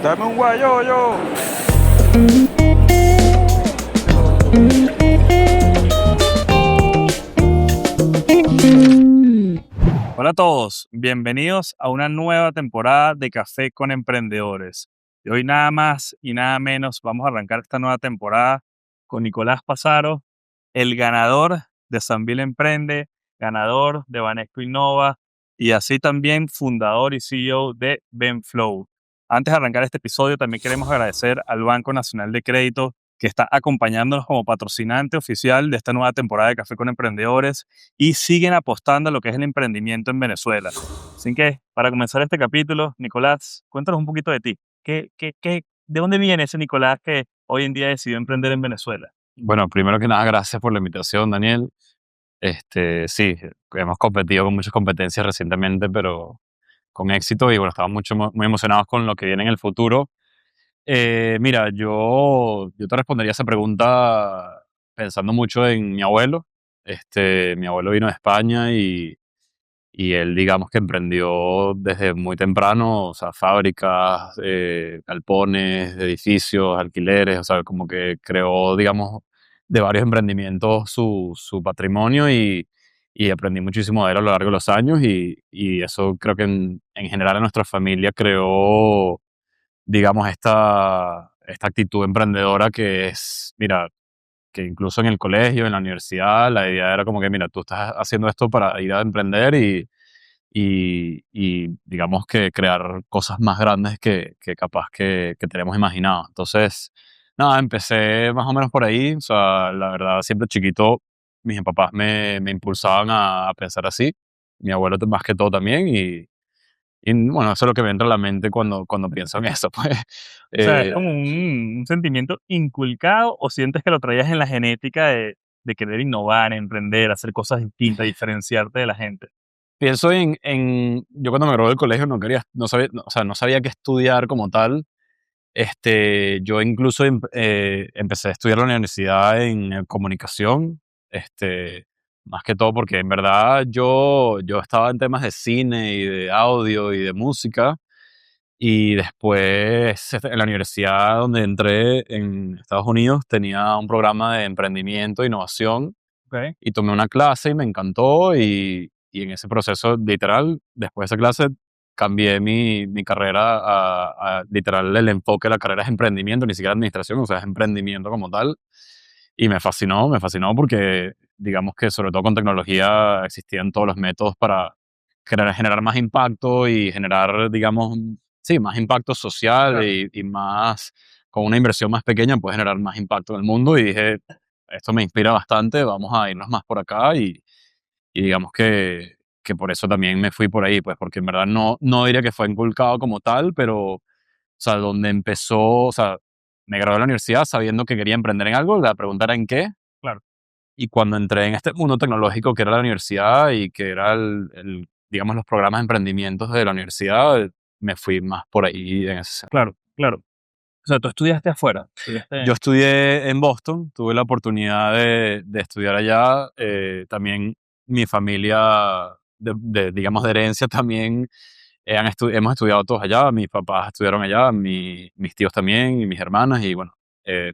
Dame un guayoyo. Hola a todos, bienvenidos a una nueva temporada de Café con Emprendedores. Y hoy nada más y nada menos vamos a arrancar esta nueva temporada con Nicolás Pazaro, el ganador de Sanville Emprende, ganador de Banesco Innova y así también fundador y CEO de Benflow. Antes de arrancar este episodio también queremos agradecer al Banco Nacional de Crédito que está acompañándonos como patrocinante oficial de esta nueva temporada de Café con Emprendedores y siguen apostando a lo que es el emprendimiento en Venezuela. Así que, para comenzar este capítulo, Nicolás, cuéntanos un poquito de ti. ¿De dónde viene ese Nicolás que hoy en día decidió emprender en Venezuela? Bueno, primero que nada, gracias por la invitación, Daniel. Sí, hemos competido con muchas competencias recientemente, pero con éxito y bueno, estamos muy emocionados con lo que viene en el futuro. Mira, yo te respondería esa pregunta pensando mucho en mi abuelo. Mi abuelo vino de España y él, digamos que emprendió desde muy temprano, o sea, fábricas, galpones, edificios, alquileres, o sea, como que creó, digamos, de varios emprendimientos su patrimonio y aprendí muchísimo de él a lo largo de los años y eso creo que en general en nuestra familia creó, digamos, esta actitud emprendedora que es, mira, que incluso en el colegio, en la universidad, la idea era como que, mira, tú estás haciendo esto para ir a emprender y digamos que crear cosas más grandes que capaz que tenemos imaginado. Entonces, nada, empecé más o menos por ahí. O sea, la verdad, siempre chiquito, mis papás me impulsaban a pensar así. Mi abuelo más que todo también. Y bueno, eso es lo que me entra a la mente cuando pienso en eso. Pues, O sea, ¿es eh, como un sentimiento inculcado o sientes que lo traías en la genética de querer innovar, emprender, hacer cosas distintas, diferenciarte de la gente? pienso yo cuando me gradué del colegio no quería, no sabía, o sea, no sabía qué estudiar como tal. Yo incluso empecé a estudiar en la universidad en comunicación, más que todo porque en verdad yo estaba en temas de cine y de audio y de música. Y después en la universidad donde entré en Estados Unidos tenía un programa de emprendimiento e innovación ¿Ok? y tomé una clase y me encantó y en ese proceso literal, después de esa clase, cambié mi carrera literal el enfoque de la carrera es emprendimiento, ni siquiera administración, o sea, es emprendimiento como tal. Y me fascinó porque digamos que sobre todo con tecnología existían todos los métodos para generar más impacto y generar, digamos, sí, más impacto social Claro. y más, con una inversión más pequeña puedes generar más impacto en el mundo y dije, esto me inspira bastante, vamos a irnos más por acá y digamos que por eso también me fui por ahí, pues porque en verdad no diría que fue inculcado como tal, pero, o sea, donde empezó, o sea, me gradué de la universidad sabiendo que quería emprender en algo, la pregunta era en qué, Claro. y cuando entré en este mundo tecnológico que era la universidad y que era digamos, los programas de emprendimientos de la universidad, me fui más por ahí en ese sentido. Claro, claro. O sea, tú estudiaste afuera. Yo estudié en Boston, tuve la oportunidad de estudiar allá. También mi familia, digamos, de herencia también, hemos estudiado todos allá. Mis papás estudiaron allá, mis tíos también y mis hermanas. Y bueno,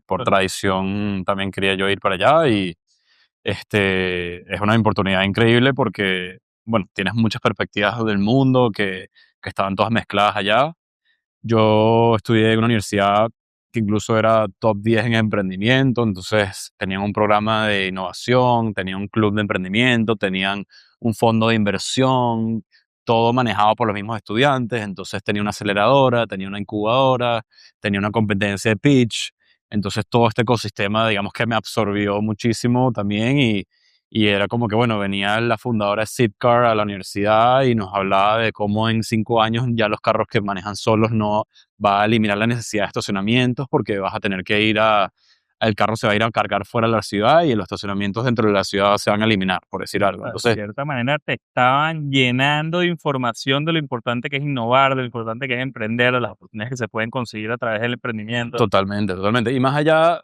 por Pues, tradición también quería yo ir para allá. Y es una oportunidad increíble porque, bueno, tienes muchas perspectivas del mundo que estaban todas mezcladas allá. Yo estudié en una universidad que incluso era top 10 en emprendimiento, entonces tenían un programa de innovación, tenían un club de emprendimiento, tenían un fondo de inversión, todo manejado por los mismos estudiantes, entonces tenía una aceleradora, tenía una incubadora, tenía una competencia de pitch, entonces todo este ecosistema, digamos que me absorbió muchísimo también y era como que, bueno, venía la fundadora de Zipcar a la universidad y nos hablaba de cómo en 5 años ya los carros que manejan solos no va a eliminar la necesidad de estacionamientos porque vas a tener que el carro se va a ir a cargar fuera de la ciudad y los estacionamientos dentro de la ciudad se van a eliminar, por decir algo. de Entonces, cierta manera te estaban llenando de información de lo importante que es innovar, de lo importante que es emprender, de las oportunidades que se pueden conseguir a través del emprendimiento. totalmente, totalmente. Y más allá,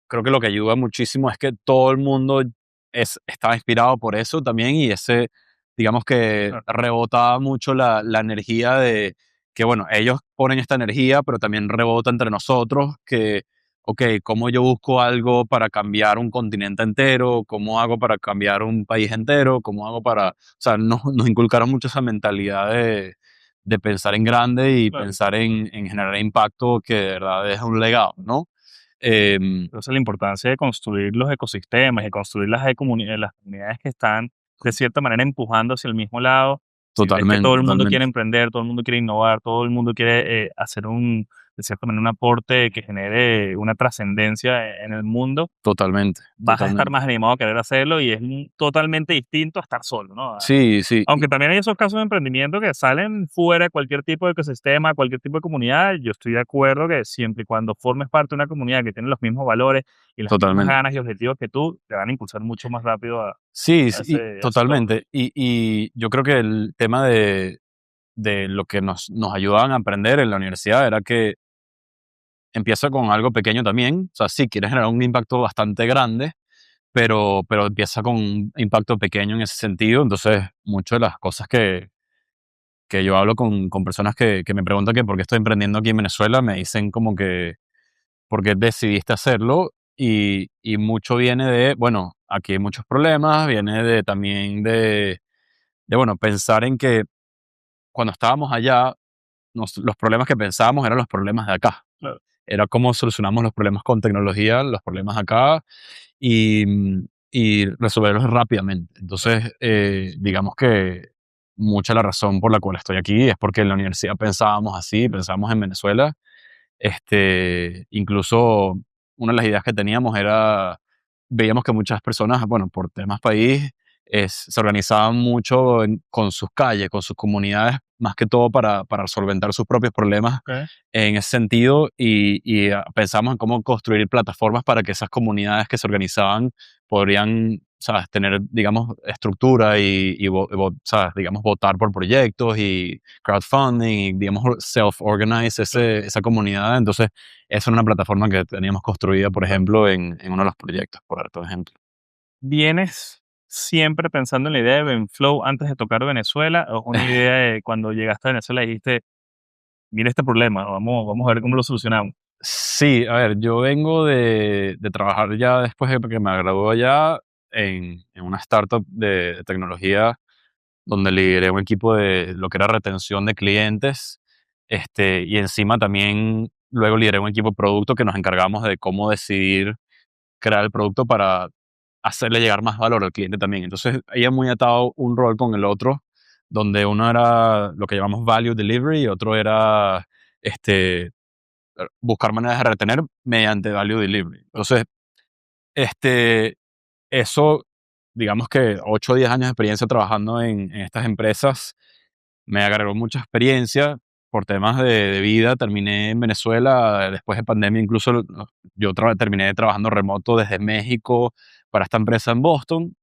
creo que lo que ayuda muchísimo es que todo el mundo estaba inspirado por eso también y digamos que Claro. rebotaba mucho la energía de que bueno, ellos ponen esta energía, pero también rebota entre nosotros, que, ok, ¿cómo yo busco algo para cambiar un continente entero? ¿Cómo hago para cambiar un país entero? ¿Cómo hago para...? O sea, nos inculcaron mucho esa mentalidad de pensar en grande y Claro. pensar en generar impacto que de verdad es un legado, ¿no? Em, Entonces, la importancia de construir los ecosistemas y construir las comunidades que están, de cierta manera, empujando hacia el mismo lado. Si ves que todo Totalmente, el mundo quiere totalmente, emprender, todo el mundo quiere innovar, todo el mundo quiere hacer de cierta manera, un aporte que genere una trascendencia en el mundo, totalmente, vas a estar totalmente. más animado a querer hacerlo y es totalmente distinto a estar solo, ¿no? Sí, sí, Aunque también hay esos casos de emprendimiento que salen fuera de cualquier tipo de ecosistema, cualquier tipo de comunidad. Yo estoy de acuerdo que siempre y cuando formes parte de una comunidad que tiene los mismos valores y las mismas totalmente. ganas y objetivos que tú, te van a impulsar mucho más rápido Sí, a sí, a ese logro. totalmente. Y yo creo que el tema de lo que nos ayudaban a aprender en la universidad era que empieza con algo pequeño también. O sea, sí, quieres generar un impacto bastante grande, pero empieza con un impacto pequeño en ese sentido. Entonces, muchas de las cosas que yo hablo con personas que me preguntan que por qué estoy emprendiendo aquí en Venezuela, me dicen como que por qué decidiste hacerlo. Y mucho viene de, bueno, aquí hay muchos problemas, viene de también bueno, pensar en que cuando estábamos allá, los problemas que pensábamos eran los problemas de acá. Claro. Era cómo solucionamos los problemas con tecnología, los problemas acá, y, y resolverlos rápidamente. Entonces, digamos que mucha la razón por la cual estoy aquí es porque en la universidad pensábamos así, pensábamos en Venezuela. Incluso una de las ideas que teníamos era, veíamos que muchas personas, bueno, por temas país, se organizaban mucho con sus calles, con sus comunidades, más que todo para solventar sus propios problemas Ok. en ese sentido y pensamos en cómo construir plataformas para que esas comunidades que se organizaban podrían, ¿sabes?, tener, digamos, estructura ¿sabes?, digamos, votar por proyectos y crowdfunding y, digamos, self-organize Claro. esa comunidad. Entonces, esa era una plataforma que teníamos construida, por Claro. ejemplo, en uno de los proyectos, por darte un ejemplo. ¿Vienes siempre pensando en la idea de Benflow antes de tocar Venezuela? ¿O es una idea de cuando llegaste a Venezuela y dijiste, mira este problema, vamos a ver cómo lo solucionamos? Sí, a ver, yo vengo de trabajar ya después de que me gradué allá en una startup de tecnología donde lideré un equipo de lo que era retención de clientes, y encima también luego lideré un equipo de producto que nos encargamos de cómo decidir crear el producto para hacerle llegar más valor al cliente también. Entonces, ahí es muy atado un rol con el otro, donde uno era lo que llamamos value delivery y otro era este, buscar maneras de retener mediante value delivery. Entonces, este, eso, digamos que 8 o 10 años de experiencia trabajando en estas empresas, me agregó mucha experiencia por temas de vida. Terminé en Venezuela después de pandemia, incluso yo terminé trabajando remoto desde México para esta empresa en Boston.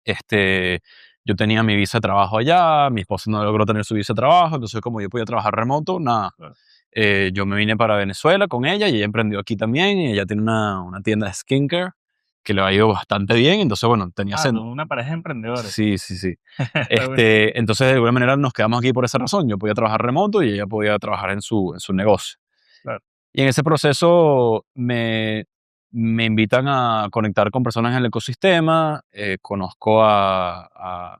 Este, yo tenía mi visa de trabajo allá, mi esposa no logró tener su visa de trabajo, entonces como yo podía trabajar remoto, nada. Claro. Yo me vine para Venezuela con ella y ella emprendió aquí también y ella tiene una tienda de skincare que le ha ido bastante bien, entonces bueno, tenía Ah, son una pareja de emprendedores. sí, sí, sí. Está bueno. Entonces de alguna manera nos quedamos aquí por esa razón, yo podía trabajar remoto y ella podía trabajar en su negocio. Claro. Y en ese proceso me invitan a conectar con personas en el ecosistema. Conozco a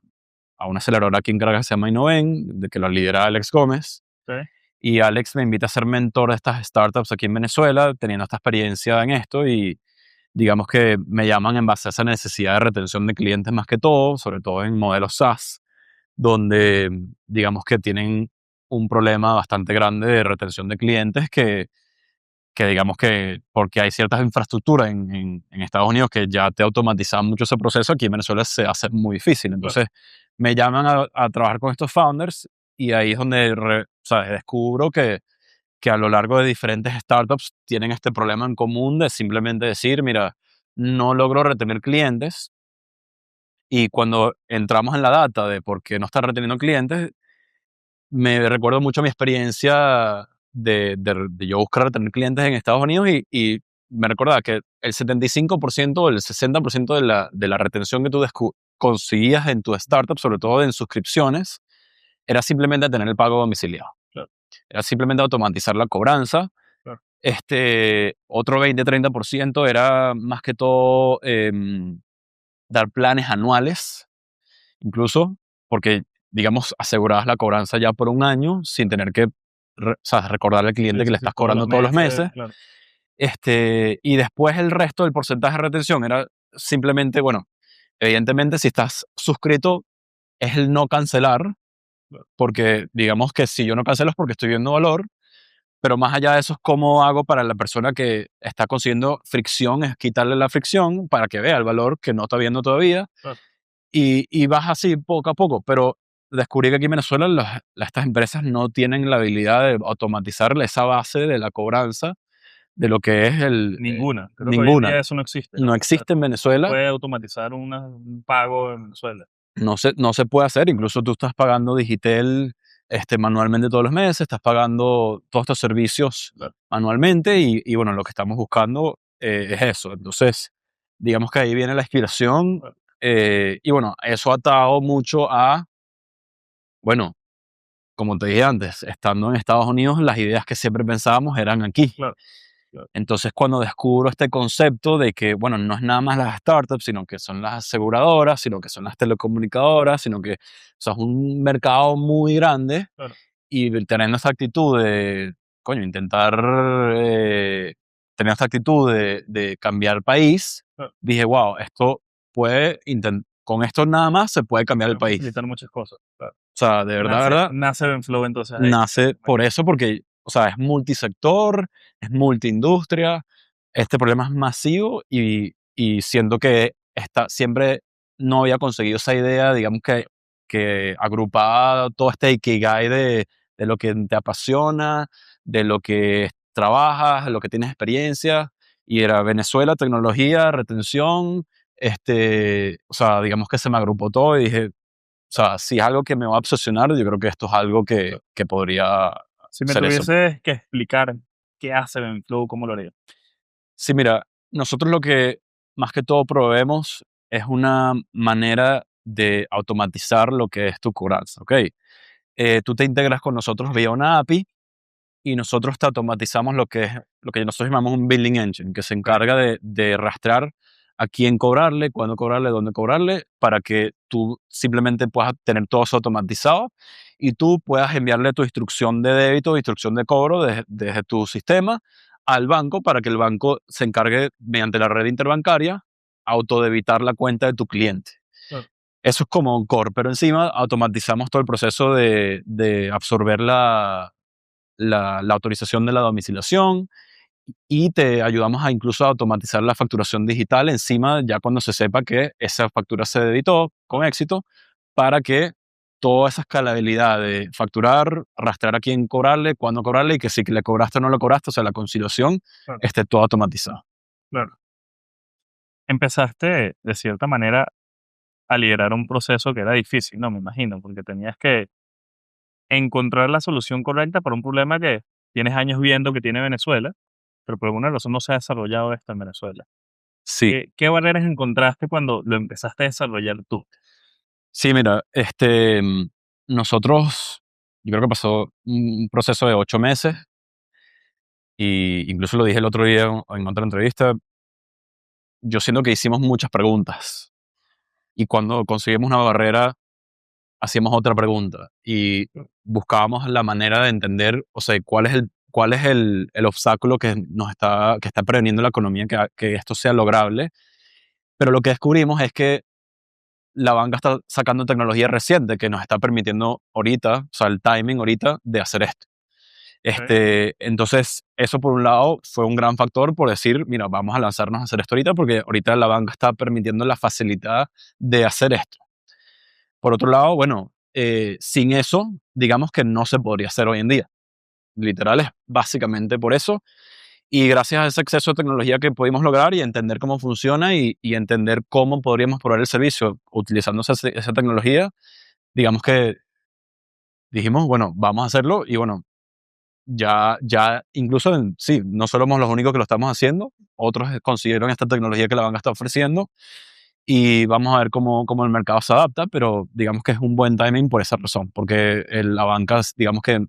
una aceleradora aquí en Caracas que se llama Innoven, de que la lidera Alex Gómez. Ok. Y Alex me invita a ser mentor de estas startups aquí en Venezuela, teniendo esta experiencia en esto. Y digamos que me llaman en base a esa necesidad de retención de clientes más que todo, sobre todo en modelos SaaS, donde digamos que tienen un problema bastante grande de retención de clientes que digamos que porque hay ciertas infraestructuras en Estados Unidos que ya te automatizan mucho ese proceso, aquí en Venezuela se hace muy difícil. Claro. Entonces me llaman a trabajar con estos founders y ahí es donde o sea, descubro que a lo largo de diferentes startups tienen este problema en común de simplemente decir, mira, no logro retener clientes. Y cuando entramos en la data de por qué no está reteniendo clientes, me recuerdo mucho mi experiencia de yo buscar retener clientes en Estados Unidos y me recordaba que el 75% o el 60% de la retención que tú conseguías en tu startup, sobre todo en suscripciones, era simplemente tener el pago domiciliado. era simplemente automatizar la cobranza. Claro. Otro 20-30% era más que todo dar planes anuales, incluso, porque, digamos, asegurabas la cobranza ya por un año sin tener que o sea, recordarle al Sí, cliente que sí, le sí, estás todos los cobrando todos los meses, meses. claro. Y después el resto del porcentaje de retención era simplemente, bueno, evidentemente si estás suscrito es el no cancelar, Claro. porque digamos que si yo no cancelo es porque estoy viendo valor, pero más allá de eso es cómo hago para la persona que está consiguiendo fricción, es quitarle la fricción para que vea el valor que no está viendo todavía Claro. y vas así poco a poco, pero descubrí que aquí en Venezuela estas empresas no tienen la habilidad de automatizar esa base de la cobranza de lo que es Ninguna. Creo que hoy en ninguna. día eso no existe, ¿no? No O sea, existe en no se Venezuela, puede automatizar un pago en Venezuela. no se puede hacer, incluso tú estás pagando Digitel manualmente todos los meses, estás pagando todos estos servicios Claro. manualmente y bueno, lo que estamos buscando es eso. Entonces, digamos que ahí viene la inspiración Claro. y bueno, eso ha atado mucho a, bueno, como te dije antes, estando en Estados Unidos, las ideas que siempre pensábamos eran aquí. Claro. Claro. Entonces, cuando descubro este concepto de que, bueno, no es nada más las startups, sino que son las aseguradoras, sino que son las telecomunicadoras, sino que, o sea, es un mercado muy grande Claro. y teniendo esta actitud de, coño, intentar tener esta actitud de cambiar el país, Claro. dije, wow, esto con esto nada más se puede cambiar el Puede país. facilitar muchas cosas. Claro. O sea, de Nace, verdad, nace Benflow entonces ahí. nace por eso, porque, o sea, es multisector, es multiindustria, este problema es masivo y siento que siempre no había conseguido esa idea, digamos que agrupaba todo este ikigai de lo que te apasiona, de lo que trabajas, de lo que tienes experiencia, y era Venezuela, tecnología, retención, o sea, digamos que se me agrupó todo y dije, o sea, si es algo que me va a obsesionar, yo creo que esto es algo Claro. que podría Si me ser eso. tuvieses que explicar qué hace Benflow, ¿cómo lo haría? Sí, mira, nosotros lo que más que todo proveemos es una manera de automatizar lo que es tu cobranza, ¿ok? Tú te integras con nosotros vía una API y nosotros te automatizamos lo que nosotros llamamos un billing engine, que se Ok. encarga de rastrear a quién cobrarle, cuándo cobrarle, dónde cobrarle, para que tú simplemente puedas tener todo eso automatizado y tú puedas enviarle tu instrucción de débito, instrucción de cobro desde tu sistema al banco para que el banco se encargue mediante la red interbancaria autodebitar la cuenta de tu cliente. Claro. Eso es como un core, pero encima automatizamos todo el proceso de absorber la autorización de la domiciliación y te ayudamos a incluso a automatizar la facturación digital encima ya cuando se sepa que esa factura se debitó con éxito para que toda esa escalabilidad de facturar, rastrear a quién cobrarle, cuándo cobrarle y que si le cobraste o no lo cobraste, o sea, la conciliación Claro. esté todo automatizado. Claro. Empezaste, de cierta manera, a liderar un proceso que era difícil, ¿no? Me imagino, porque tenías que encontrar la solución correcta para un problema que tienes años viendo que tiene Venezuela, pero por alguna razón no se ha desarrollado esto en Venezuela. Sí, ¿Qué barreras encontraste cuando lo empezaste a desarrollar tú? sí, mira, nosotros, yo creo que pasó un proceso de 8 meses y incluso lo dije el otro día en otra entrevista, yo siento que hicimos muchas preguntas y cuando conseguimos una barrera hacíamos otra pregunta y buscábamos la manera de entender, o sea, cuál es el obstáculo que está preveniendo la economía que esto sea lograble. Pero lo que descubrimos es que la banca está sacando tecnología reciente que nos está permitiendo ahorita, o sea, el timing ahorita de hacer esto. Ok. Entonces, eso por un lado fue un gran factor por decir, mira, vamos a lanzarnos a hacer esto ahorita porque ahorita la banca está permitiendo la facilidad de hacer esto. Por otro lado, bueno, sin eso, digamos que no se podría hacer hoy en día. Literal es básicamente por eso. Y gracias a ese acceso a tecnología que pudimos lograr y entender cómo funciona y entender cómo podríamos probar el servicio utilizando esa tecnología, digamos que dijimos, bueno, vamos a hacerlo y bueno, ya incluso, sí, no somos los únicos que lo estamos haciendo, otros consiguieron esta tecnología que la banca está ofreciendo y vamos a ver cómo el mercado se adapta, pero digamos que es un buen timing por esa razón, porque la banca, digamos que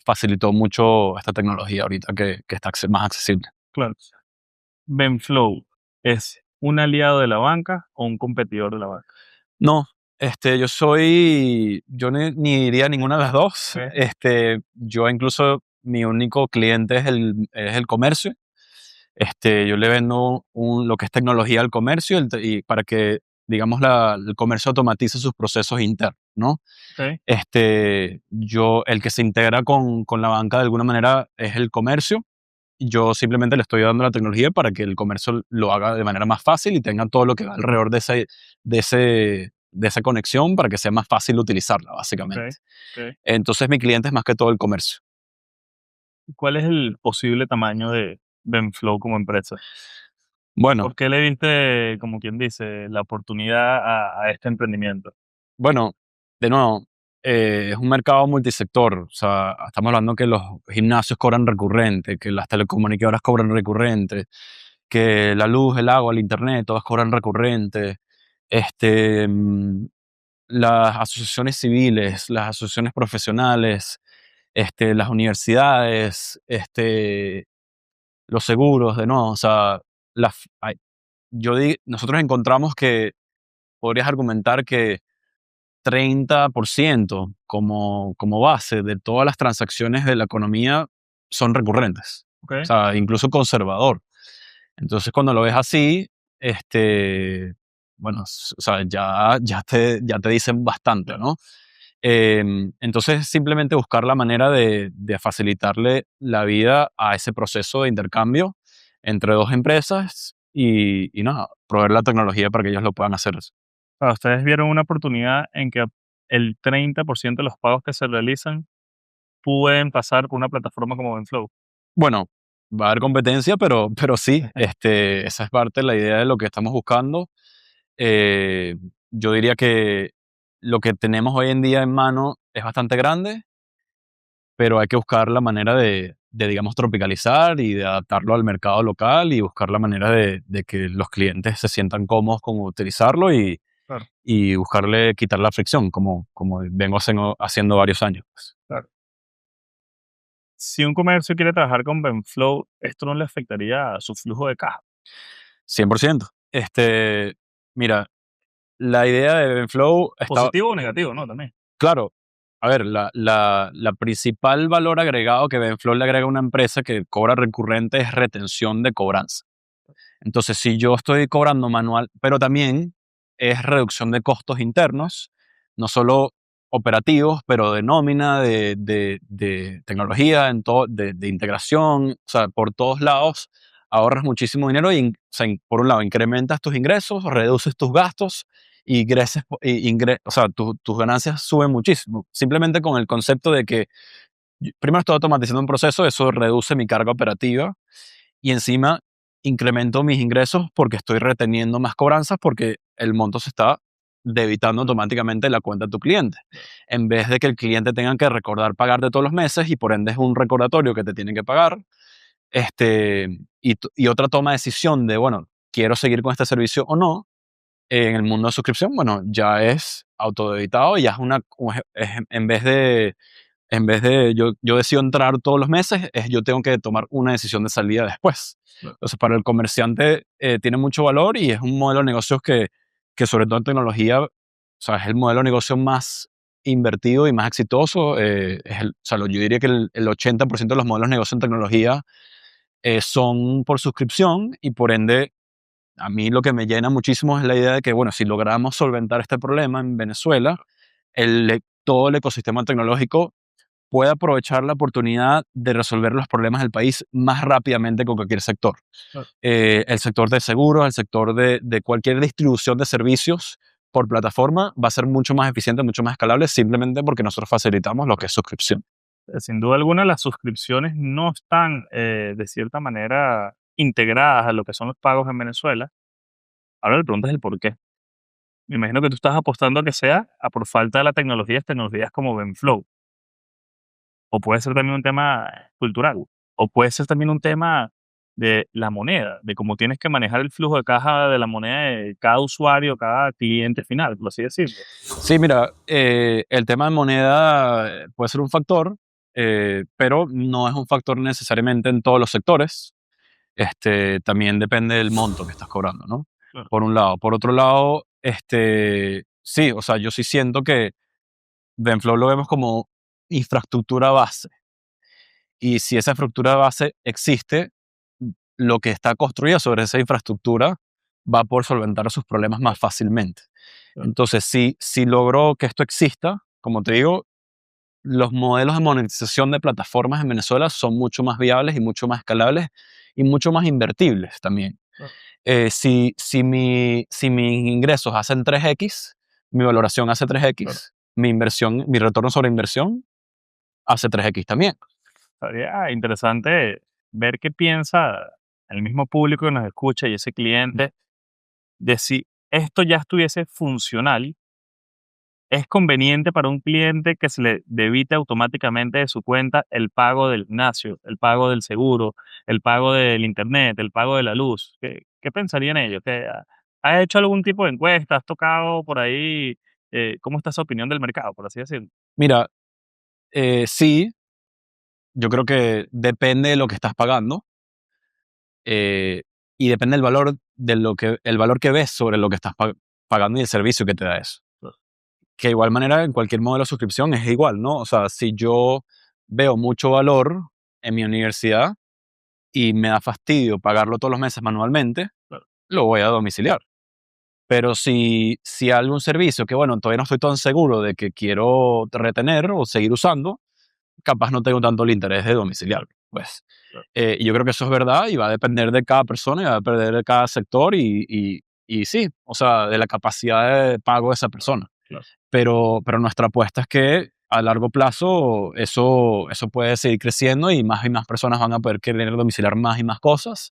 facilitó mucho esta tecnología ahorita que está más accesible. Claro. ¿Benflow es un aliado de la banca o un competidor de la banca? No, yo ni diría ninguna de las dos. Ok. Yo incluso mi único cliente es el comercio. Yo le vendo lo que es tecnología al comercio y para que, digamos, el comercio automatice sus procesos internos, ¿no? Ok. El que se integra con la banca de alguna manera es el comercio. Yo simplemente le estoy dando la tecnología para que el comercio lo haga de manera más fácil y tenga todo lo que va alrededor de, de esa conexión para que sea más fácil utilizarla, Ok. básicamente. Ok. Entonces, mi cliente es más que todo el comercio. ¿Y cuál es el posible tamaño de Benflow como empresa? Bueno, ¿Por qué le viste, como quien dice, la oportunidad a este emprendimiento? bueno, de nuevo, es un mercado multisector. O sea, estamos hablando que los gimnasios cobran recurrente, que las telecomunicadoras cobran recurrente, que la luz, el agua, el internet, todas cobran recurrente. Este, mm, las asociaciones civiles, las asociaciones profesionales, las universidades, los seguros, de nuevo, o sea, nosotros encontramos que podrías argumentar que 30% como base de todas las transacciones de la economía son recurrentes, Ok. o sea, incluso conservador. Entonces, cuando lo ves así, bueno, o sea, ya te dicen bastante, Claro. ¿no? Entonces, simplemente buscar la manera de facilitarle la vida a ese proceso de intercambio entre dos empresas y nada, proveer la tecnología para que ellos lo puedan hacer. Ustedes vieron una oportunidad en que el 30% de los pagos que se realizan pueden pasar por una plataforma como Benflow. Bueno, va a haber competencia, pero sí, esa es parte de la idea de lo que estamos buscando. Eh, yo diría que lo que tenemos hoy en día en mano es bastante grande, pero hay que buscar la manera digamos, tropicalizar y de adaptarlo al mercado local y buscar la manera de que los clientes se sientan cómodos con utilizarlo Claro, y buscarle quitar la fricción, como vengo haciendo varios años. claro. Si un comercio quiere trabajar con Benflow, esto no le afectaría a su flujo de caja. 100%. Mira, la idea de Benflow está, Positivo o negativo, ¿no? También. claro, a ver, la principal valor agregado que Benflow le agrega a una empresa que cobra recurrente es retención de cobranza. Entonces, si yo estoy cobrando manual, pero también es reducción de costos internos, no solo operativos, pero de nómina, de tecnología, de integración, o sea, por todos lados ahorras muchísimo dinero y, o sea, por un lado, incrementas tus ingresos, reduces tus gastos y o sea, tus ganancias suben muchísimo. Simplemente con el concepto de que primero estoy automatizando un proceso, eso reduce mi carga operativa y encima incremento mis ingresos porque estoy reteniendo más cobranzas porque el monto se está debitando automáticamente en la cuenta de tu cliente. En vez de que el cliente tenga que recordar pagarte todos los meses y por ende es un recordatorio que te tienen que pagar. Y otra toma de decisión de, bueno, quiero seguir con este servicio o no, en el mundo de suscripción, bueno, ya es autodebitado y ya es en vez de yo decido entrar todos los meses, yo tengo que tomar una decisión de salida después. Claro. Entonces, para el comerciante tiene mucho valor y es un modelo de negocios que sobre todo en tecnología, o sea, es el modelo de negocio más invertido y más exitoso. O sea, yo diría que el 80% de los modelos de negocio en tecnología son por suscripción y por ende, a mí lo que me llena muchísimo es la idea de que, bueno, si logramos solventar este problema en Venezuela, todo el ecosistema tecnológico puede aprovechar la oportunidad de resolver los problemas del país más rápidamente con cualquier sector. Claro. El sector de seguros, el sector de cualquier distribución de servicios por plataforma va a ser mucho más eficiente, mucho más escalable, simplemente porque nosotros facilitamos lo que es suscripción. Sin duda alguna, las suscripciones no están, de cierta manera, integradas a lo que son los pagos en Venezuela. Ahora la pregunta es el por qué. Me imagino que tú estás apostando a que sea a por falta de la tecnología, tecnologías como Benflow. O puede ser también un tema cultural. O puede ser también un tema de la moneda, de cómo tienes que manejar el flujo de caja de la moneda de cada usuario, cada cliente final, por así decirlo. Sí, mira, el tema de moneda puede ser un factor. pero no es un factor necesariamente en todos los sectores. También depende del monto que estás cobrando, ¿no? Claro, Por un lado. Por otro lado, sí, o sea, yo sí siento que Venflow lo vemos como infraestructura base. Y si esa infraestructura base existe, lo que está construido sobre esa infraestructura va a poder solventar sus problemas más fácilmente. claro, Entonces, si logró que esto exista, como te digo, los modelos de monetización de plataformas en Venezuela son mucho más viables y mucho más escalables y mucho más invertibles también. claro, Si mis ingresos hacen 3x, mi valoración hace claro. 3x, mi retorno sobre inversión hace 3x también. Sería interesante ver qué piensa el mismo público que nos escucha y ese cliente de si esto ya estuviese funcional. ¿Es conveniente para un cliente que se le debite automáticamente de su cuenta el pago del gimnasio, el pago del seguro, el pago del internet, el pago de la luz? ¿Qué pensarían ellos? ¿Has hecho algún tipo de encuesta? ¿Has tocado por ahí? ¿Cómo está su opinión del mercado, por así decirlo? Mira, sí, yo creo que depende de lo que estás pagando, eh, y depende del valor el valor que ves sobre lo que estás pagando y el servicio que te da eso. Claro, Que de igual manera en cualquier modelo de suscripción es igual, ¿no? O sea, si yo veo mucho valor en mi universidad y me da fastidio pagarlo todos los meses manualmente, claro, lo voy a domiciliar. Pero si hay algún servicio que, bueno, todavía no estoy tan seguro de que quiero retener o seguir usando, capaz no tengo tanto el interés de domiciliarlo, pues. claro, Y yo creo que eso es verdad y va a depender de cada persona y va a depender de cada sector y sí, o sea, de la capacidad de pago de esa persona. claro, Pero nuestra apuesta es que a largo plazo eso puede seguir creciendo y más personas van a poder querer domiciliar más y más cosas.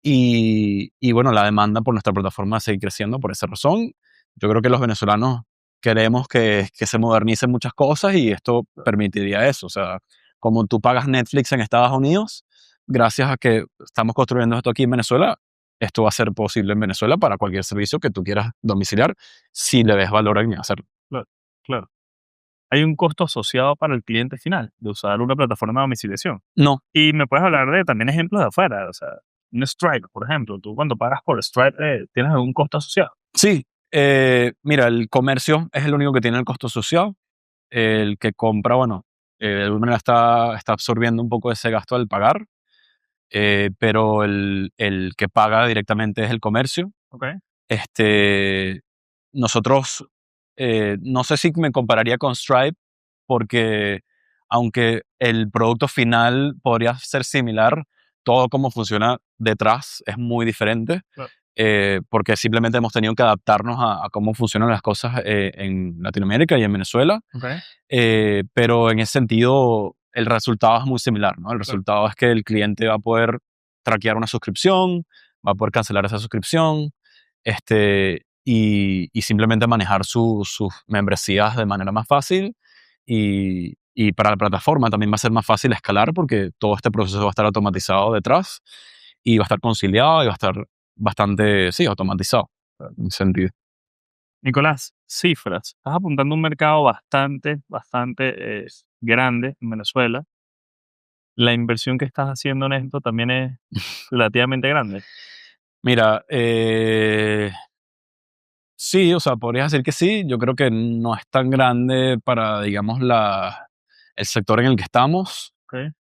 Y bueno, la demanda por nuestra plataforma va a seguir creciendo por esa razón. Yo creo que los venezolanos queremos que se modernicen muchas cosas y esto claro, permitiría eso. O sea, como tú pagas Netflix en Estados Unidos, gracias a que estamos construyendo esto aquí en Venezuela, esto va a ser posible en Venezuela para cualquier servicio que tú quieras domiciliar si le ves valor en hacerlo. claro, claro. Hay un costo asociado para el cliente final de usar una plataforma de domiciliación. No, Y me puedes hablar de también ejemplos de afuera, o sea, un Stripe, por ejemplo. Tú cuando pagas por Stripe, ¿tienes algún costo asociado? sí, mira, el comercio es el único que tiene el costo asociado. El que compra, bueno, de alguna manera está absorbiendo un poco ese gasto al pagar, pero el que paga directamente es el comercio. Ok, Este, nosotros, no sé si me compararía con Stripe, porque aunque el producto final podría ser similar, todo cómo funciona detrás es muy diferente, claro, porque simplemente hemos tenido que adaptarnos a cómo funcionan las cosas en Latinoamérica y en Venezuela. ok, Pero en ese sentido, el resultado es muy similar, ¿no? El claro, resultado es que el cliente va a poder traquear una suscripción, va a poder cancelar esa suscripción, y simplemente manejar sus membresías de manera más fácil. Y para la plataforma también va a ser más fácil escalar porque todo este proceso va a estar automatizado detrás y va a estar conciliado y va a estar bastante, sí, automatizado claro. en ese sentido. Nicolás, cifras. Estás apuntando a un mercado bastante grande en Venezuela. La inversión que estás haciendo en esto también es relativamente grande. Mira, sí, o sea, podrías decir que sí. Yo creo que no es tan grande para, digamos, el sector en el que estamos. Ok,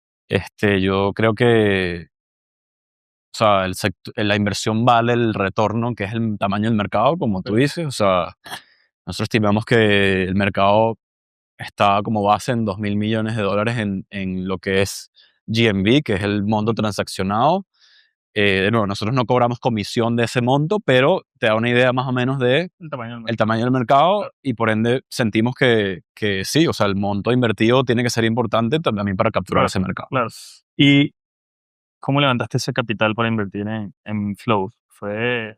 Yo creo que, o sea, la inversión vale el retorno, que es el tamaño del mercado, como tú ok, dices. O sea, nosotros estimamos que el mercado está como base en $2.000 millones en lo que es GMV, que es el monto ujú, transaccionado. De nuevo, nosotros no cobramos comisión de ese monto, pero te da una idea más o menos de el tamaño del el mercado. tamaño del mercado Claro, y por ende sentimos que sí, o sea, el monto invertido tiene que ser importante también para capturar claro, ese mercado. claro. ¿Y cómo levantaste ese capital para invertir en Flow? ¿Fue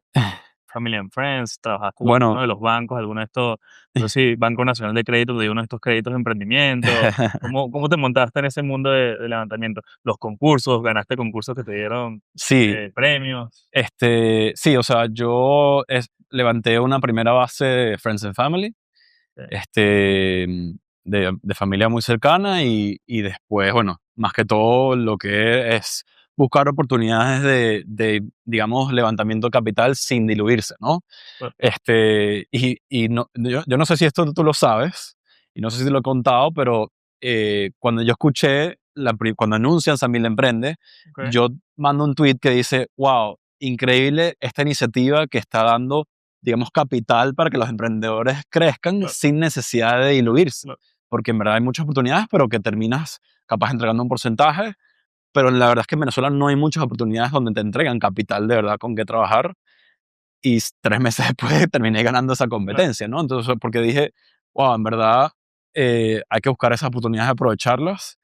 Family and Friends? ¿Trabajaste con Bueno, alguno de los bancos, alguno de estos, no sé si Banco Nacional de Crédito te dio uno de estos créditos de emprendimiento? ¿Cómo te montaste en ese mundo de levantamiento? ¿Los concursos? ¿Ganaste concursos que te dieron sí, premios? sí, o sea, yo levanté una primera base de Friends and Family. Sí, Este, de familia muy cercana y después, bueno, más que todo lo que es buscar oportunidades digamos, levantamiento de capital sin diluirse, ¿no? Claro, Y no, yo no sé si esto tú lo sabes, y no sé si te lo he contado, pero cuando yo escuché, cuando anuncian San Mil Emprende, okey, yo mando un tweet que dice, wow, increíble esta iniciativa que está dando, digamos, capital para que los emprendedores crezcan claro, sin necesidad de diluirse. claro, Porque en verdad hay muchas oportunidades, pero que terminas capaz entregando un porcentaje, pero la verdad es que en Venezuela no hay muchas oportunidades donde te entregan capital de verdad con qué trabajar y 3 meses después terminé ganando esa claro. competencia, ¿no? Entonces, porque dije, wow, en verdad hay que buscar esas oportunidades, aprovecharlas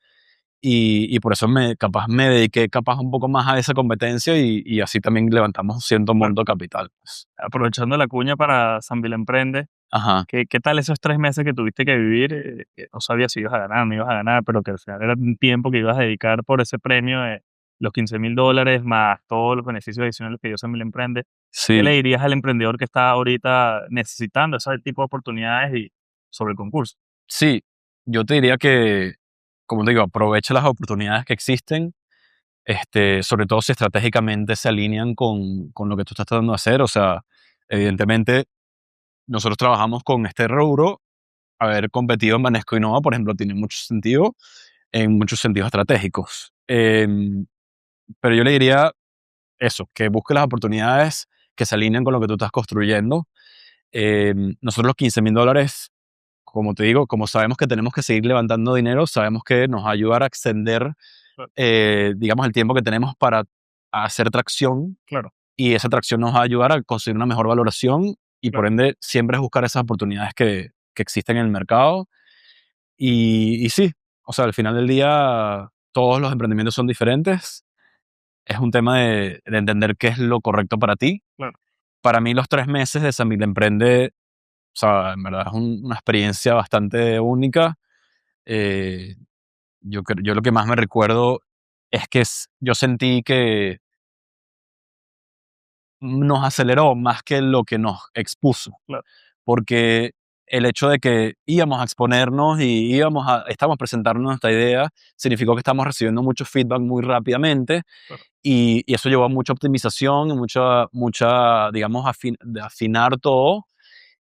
y por eso capaz me dediqué capaz un poco más a esa competencia y así también levantamos cierto Claro. monto de capital, pues. Aprovechando la cuña para Sanvil Emprende, Ajá, ¿qué tal esos 3 meses que tuviste que vivir? Que no sabías si ibas a ganar, no ibas a ganar, pero que al final era un tiempo que ibas a dedicar por ese premio de los $15,000 más todos los beneficios adicionales que dio Sanvil Emprende. ¿Qué le sí, dirías al emprendedor que está ahorita necesitando ese tipo de oportunidades y sobre el concurso? sí, yo te diría que, como te digo, aprovecha las oportunidades que existen, sobre todo si estratégicamente se alinean con lo que tú estás tratando de hacer, o sea, evidentemente nosotros trabajamos con este rubro. Haber competido en Banesco Innova, por ejemplo, tiene mucho sentido en muchos sentidos estratégicos. Pero yo le diría eso, que busque las oportunidades que se alineen con lo que tú estás construyendo. Nosotros los $15,000, como te digo, como sabemos que tenemos que seguir levantando dinero, sabemos que nos va a ayudar a extender, Claro, digamos, el tiempo que tenemos para hacer tracción claro, y esa tracción nos va a ayudar a conseguir una mejor valoración y por claro. ende siempre es buscar esas oportunidades que existen en el mercado. Y sí, o sea, al final del día todos los emprendimientos son diferentes. Es un tema de entender qué es lo correcto para ti. Claro. Para mí los 3 meses de San Miguel Emprende, o sea, en verdad es una experiencia bastante única. Eh, yo lo que más me recuerdo es que yo sentí que nos aceleró más que lo que nos expuso. Claro, Porque el hecho de que íbamos a exponernos y estamos presentando nuestra idea, significó que estamos recibiendo mucho feedback muy rápidamente claro, y eso llevó a mucha optimización y digamos, de afinar todo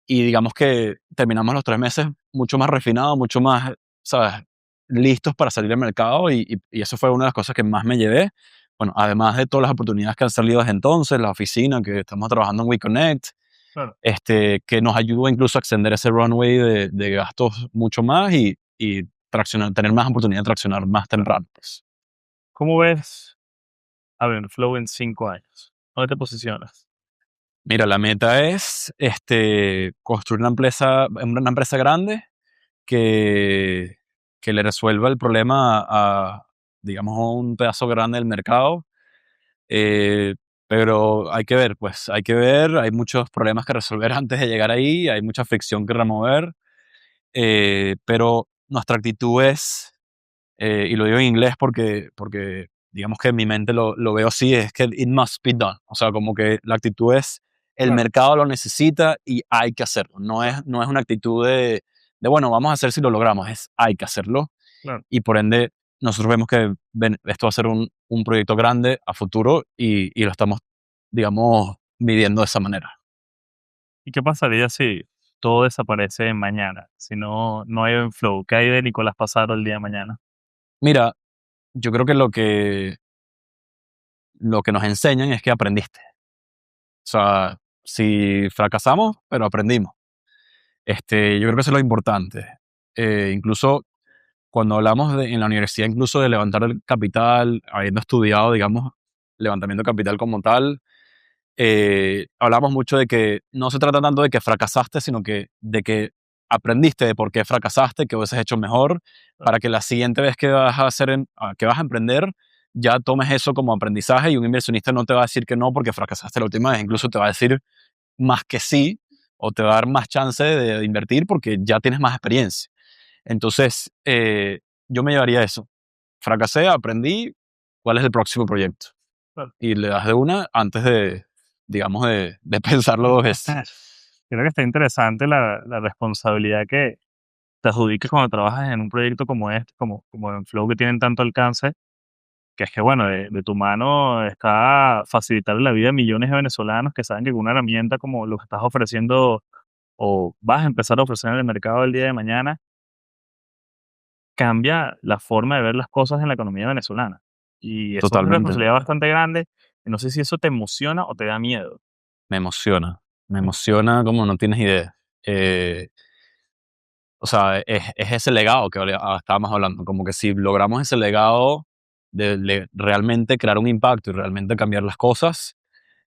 y digamos que terminamos los 3 meses mucho más refinados, mucho más, ¿sabes? Listos para salir al mercado y eso fue una de las cosas que más me llevé. Bueno, además de todas las oportunidades que han salido desde entonces, la oficina, que estamos trabajando en WeConnect, claro. que nos ayuda incluso a extender ese runway de gastos mucho más y tener más oportunidad de traccionar más Claro. temprano, pues. ¿Cómo ves a Flow en 5 años? ¿Dónde te posicionas? Mira, la meta es construir una empresa grande que, que le resuelva el problema digamos, a un pedazo grande del mercado. eh, pero hay que ver, pues, hay que ver, hay muchos problemas que resolver antes de llegar ahí, hay mucha fricción que remover, pero nuestra actitud es y lo digo en inglés porque digamos que en mi mente lo veo así, es que it must be done. O sea, como que la actitud es, el Claro, mercado lo necesita y hay que hacerlo. No claro, es, no es una actitud bueno, vamos a hacer si lo logramos, es hay que hacerlo. claro. Y por ende, nosotros vemos que esto va a ser un proyecto grande a futuro y lo estamos, digamos, midiendo de esa manera. ¿Y qué pasaría si todo desaparece mañana? Si no hay Flow, ¿qué hay de Nicolás Pazaro el día de mañana? Mira, yo creo que lo que nos enseñan es que aprendiste. O sea, si fracasamos, pero aprendimos. Yo creo que eso es lo importante. Incluso cuando hablamos en la universidad, incluso de levantar el capital, habiendo estudiado, digamos, levantamiento de capital como tal, hablamos mucho de que no se trata tanto de que fracasaste, sino de que aprendiste de por qué fracasaste, que hubieses hecho mejor, Claro, para que la siguiente vez que vas a que vas a emprender, ya tomes eso como aprendizaje y un inversionista no te va a decir que no porque fracasaste la última vez, incluso te va a decir más que sí, o te va a dar más chance de invertir porque ya tienes más experiencia. Entonces, yo me llevaría eso. Fracasé, aprendí, ¿cuál es el próximo proyecto? claro. Y le das de una antes digamos, de pensarlo dos veces. Creo que está interesante la responsabilidad te adjudiques cuando trabajas en un proyecto como este, como en Flow, que tienen tanto alcance, que es que, bueno, de tu mano está facilitar la vida de millones de venezolanos que saben que con una herramienta como lo que estás ofreciendo o vas a empezar a ofrecer en el mercado el día de mañana, cambia la forma de ver las cosas en la economía venezolana. Y eso es una Totalmente. responsabilidad bastante grande. Y no sé si eso te emociona o te da miedo. Me emociona. Me Mm, emociona como no tienes idea. Eh, o sea, es ese legado que estábamos hablando. Como que si logramos ese legado de realmente crear un impacto y realmente cambiar las cosas,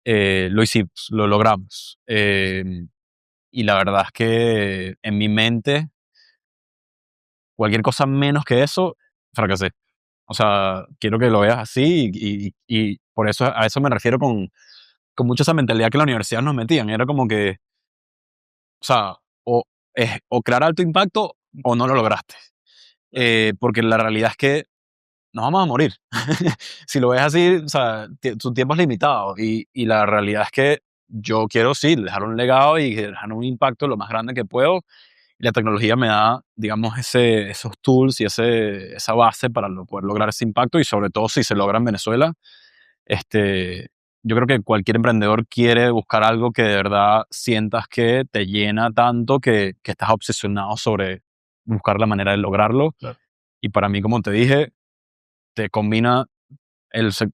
lo hicimos, lo logramos. Y la verdad es que en mi mente, cualquier cosa menos que eso, fracasé. O sea, quiero que lo veas así y por eso a eso me refiero con mucha esa mentalidad que la universidad nos metían. Era como que, o sea, o crear alto impacto o no lo lograste. claro, Porque la realidad es que nos vamos a morir. Si lo ves así, o sea, su tiempo es limitado y la realidad es que yo quiero, sí, dejar un legado y dejar un impacto lo más grande que puedo. Y la tecnología me da, digamos, esos tools y esa base para poder lograr ese impacto y sobre todo si se logra en Venezuela. Yo creo que cualquier emprendedor quiere buscar algo que de verdad sientas que te llena tanto que estás obsesionado sobre buscar la manera de lograrlo. claro. Y para mí, como te dije, te combina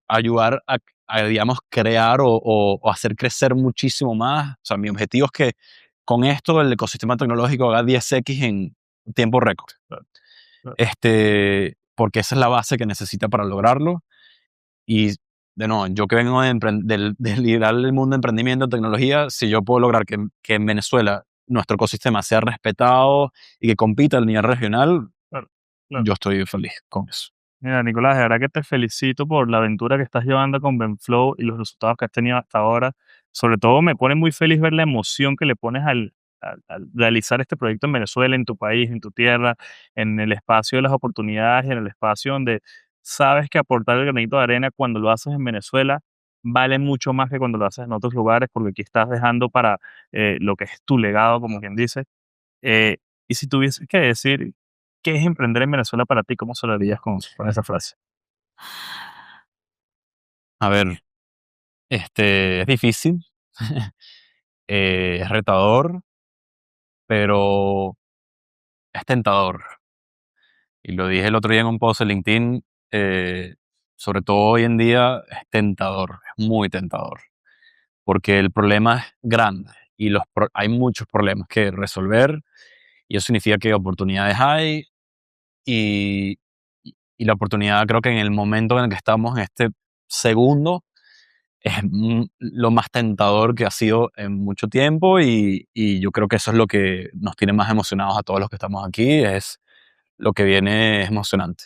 ayudar digamos, crear o hacer crecer muchísimo más. O sea, mi objetivo es que con esto el ecosistema tecnológico haga 10x en tiempo récord. Claro, claro. Porque esa es la base que necesita para lograrlo. Y de nuevo, yo que vengo de liderar el mundo de emprendimiento, tecnología, si yo puedo lograr que en Venezuela nuestro ecosistema sea respetado y que compita a nivel regional, Claro, claro. yo estoy feliz con eso. Mira, Nicolás, de verdad que te felicito por la aventura que estás llevando con Benflow y los resultados que has tenido hasta ahora. Sobre todo me pone muy feliz ver la emoción que le pones al realizar este proyecto en Venezuela, en tu país, en tu tierra, en el espacio de las oportunidades y en el espacio donde sabes que aportar el granito de arena cuando lo haces en Venezuela vale mucho más que cuando lo haces en otros lugares, porque aquí estás dejando para lo que es tu legado, como quien dice. Eh, y si tuvieses que decir qué es emprender en Venezuela para ti, ¿cómo se lo dirías con esa frase? A ver, es difícil, es retador, pero es tentador. Y lo dije el otro día en un post de LinkedIn, sobre todo hoy en día es tentador, es muy tentador, porque el problema es grande y hay muchos problemas que resolver y eso significa que oportunidades hay y, y la oportunidad creo que en el momento en el que estamos en este segundo es lo más tentador que ha sido en mucho tiempo y yo creo que eso es lo que nos tiene más emocionados a todos los que estamos aquí, es lo que viene es emocionante.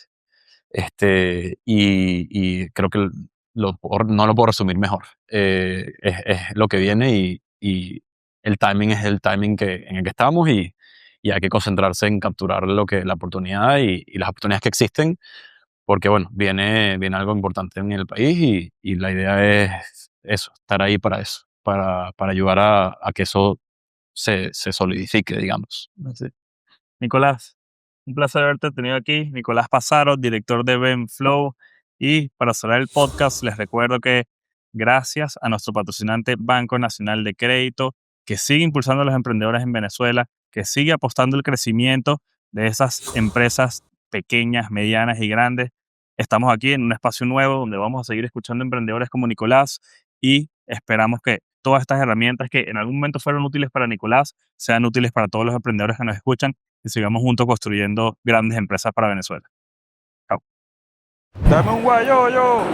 Y creo que no lo puedo resumir mejor. Es lo que viene y el timing es el timing en el que estamos y hay que concentrarse en capturar la oportunidad y las oportunidades que existen porque bueno, viene algo importante en el país y la idea es eso, estar ahí para eso, para ayudar a que eso se solidifique, digamos. Así. Nicolás, un placer haberte tenido aquí. Nicolás Pazaro, director de Benflow. Y para cerrar el podcast, les recuerdo que gracias a nuestro patrocinante Banco Nacional de Crédito, que sigue impulsando a los emprendedores en Venezuela, que sigue apostando el crecimiento de esas empresas pequeñas, medianas y grandes. Estamos aquí en un espacio nuevo donde vamos a seguir escuchando emprendedores como Nicolás y esperamos que todas estas herramientas que en algún momento fueron útiles para Nicolás sean útiles para todos los emprendedores que nos escuchan y sigamos juntos construyendo grandes empresas para Venezuela. Chao. Dame un guayo, yo.